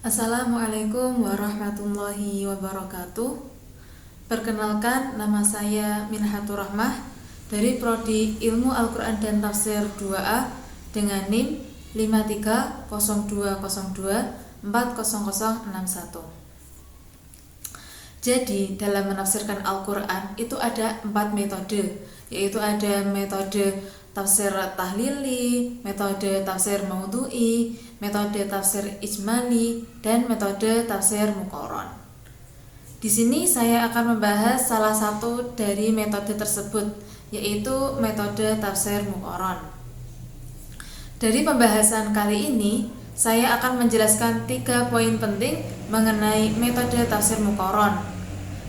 Assalamualaikum warahmatullahi wabarakatuh. Perkenalkan, nama saya Minhatur Rahmah dari Prodi Ilmu Al-Quran dan Tafsir 2A dengan NIM 530202400061. Jadi, dalam menafsirkan Al-Quran itu ada 4 metode, yaitu ada metode tafsir tahlili, metode tafsir maudhu'i, metode tafsir ijmali, dan metode tafsir muqaron. Di sini saya akan membahas salah satu dari metode tersebut, yaitu metode tafsir muqaron. Dari pembahasan kali ini, saya akan menjelaskan 3 poin penting mengenai metode tafsir muqaron.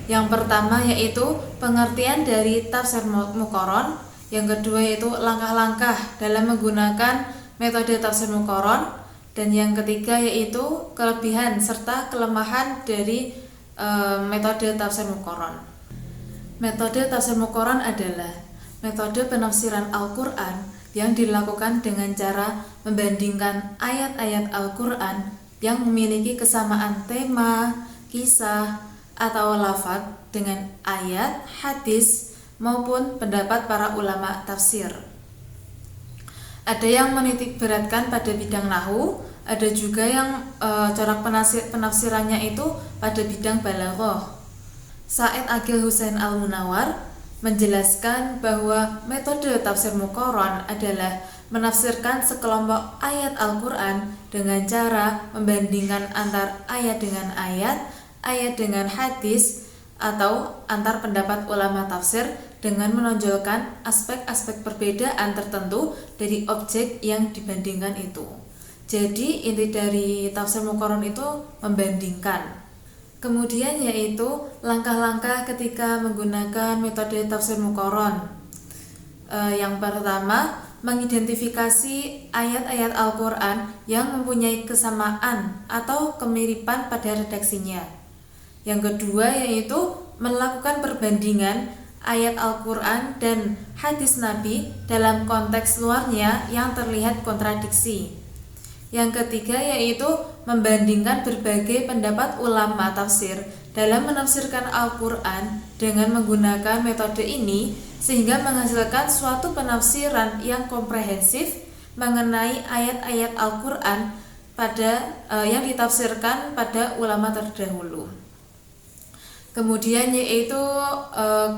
Yang pertama yaitu pengertian dari tafsir muqaron, yang kedua yaitu langkah-langkah dalam menggunakan metode tafsir muqaron, dan yang ketiga yaitu kelebihan serta kelemahan dari metode tafsir muqaron. Metode tafsir muqaron adalah metode penafsiran Al-Quran yang dilakukan dengan cara membandingkan ayat-ayat Al-Quran yang memiliki kesamaan tema, kisah, atau lafaz dengan ayat, hadis, maupun pendapat para ulama tafsir. Ada yang menitik beratkan pada bidang nahwu, ada juga yang corak penafsirannya itu pada bidang balaghah. Said Aqil Husain Al-Munawwar menjelaskan bahwa metode tafsir muqaron adalah menafsirkan sekelompok ayat Al-Quran dengan cara membandingkan antar ayat dengan ayat dengan hadis, atau antar pendapat ulama tafsir dengan menonjolkan aspek-aspek perbedaan tertentu dari objek yang dibandingkan itu. Jadi inti dari tafsir muqaron itu membandingkan. Kemudian yaitu langkah-langkah ketika menggunakan metode tafsir muqaron. Yang pertama, mengidentifikasi ayat-ayat Al-Quran yang mempunyai kesamaan atau kemiripan pada redaksinya. Yang kedua yaitu melakukan perbandingan ayat Al-Quran dan hadis Nabi dalam konteks luarnya yang terlihat kontradiksi. Yang ketiga yaitu membandingkan berbagai pendapat ulama tafsir dalam menafsirkan Al-Quran dengan menggunakan metode ini, sehingga menghasilkan suatu penafsiran yang komprehensif mengenai ayat-ayat Al-Quran yang ditafsirkan pada ulama terdahulu. Kemudian yaitu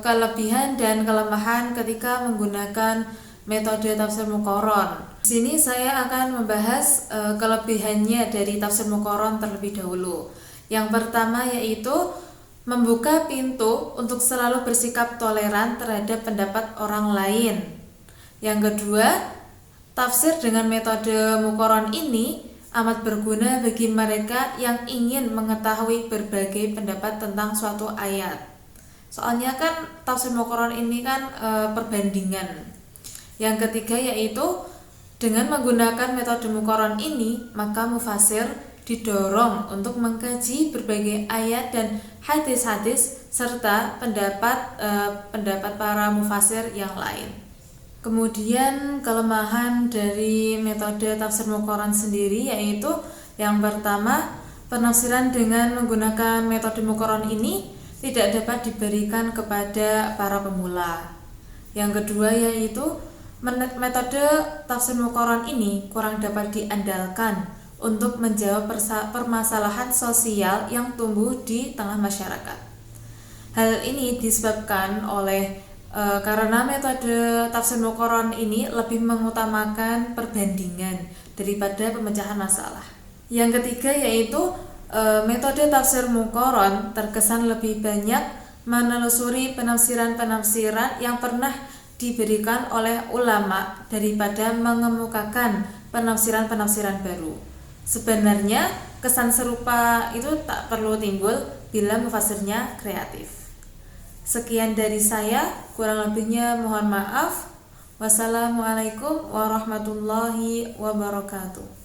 kelebihan dan kelemahan ketika menggunakan metode tafsir muqaron. Di sini saya akan membahas kelebihannya dari tafsir muqaron terlebih dahulu. Yang pertama yaitu membuka pintu untuk selalu bersikap toleran terhadap pendapat orang lain. Yang kedua, tafsir dengan metode muqaron ini amat berguna bagi mereka yang ingin mengetahui berbagai pendapat tentang suatu ayat. Soalnya kan tafsir muqaron ini kan perbandingan. Yang ketiga yaitu dengan menggunakan metode muqaron ini, maka mufasir didorong untuk mengkaji berbagai ayat dan hadis-hadis serta pendapat para mufasir yang lain. Kemudian kelemahan dari metode tafsir muqaron sendiri yaitu yang pertama, penafsiran dengan menggunakan metode muqaron ini tidak dapat diberikan kepada para pemula. Yang kedua yaitu metode tafsir muqaron ini kurang dapat diandalkan untuk menjawab permasalahan sosial yang tumbuh di tengah masyarakat. Hal ini disebabkan oleh karena metode tafsir muqaron ini lebih mengutamakan perbandingan daripada pemecahan masalah. Yang ketiga yaitu metode tafsir muqaron terkesan lebih banyak menelusuri penafsiran-penafsiran yang pernah diberikan oleh ulama daripada mengemukakan penafsiran-penafsiran baru. Sebenarnya kesan serupa itu tak perlu timbul bila mufasirnya kreatif. Sekian dari saya, kurang lebihnya mohon maaf. Wassalamualaikum warahmatullahi wabarakatuh.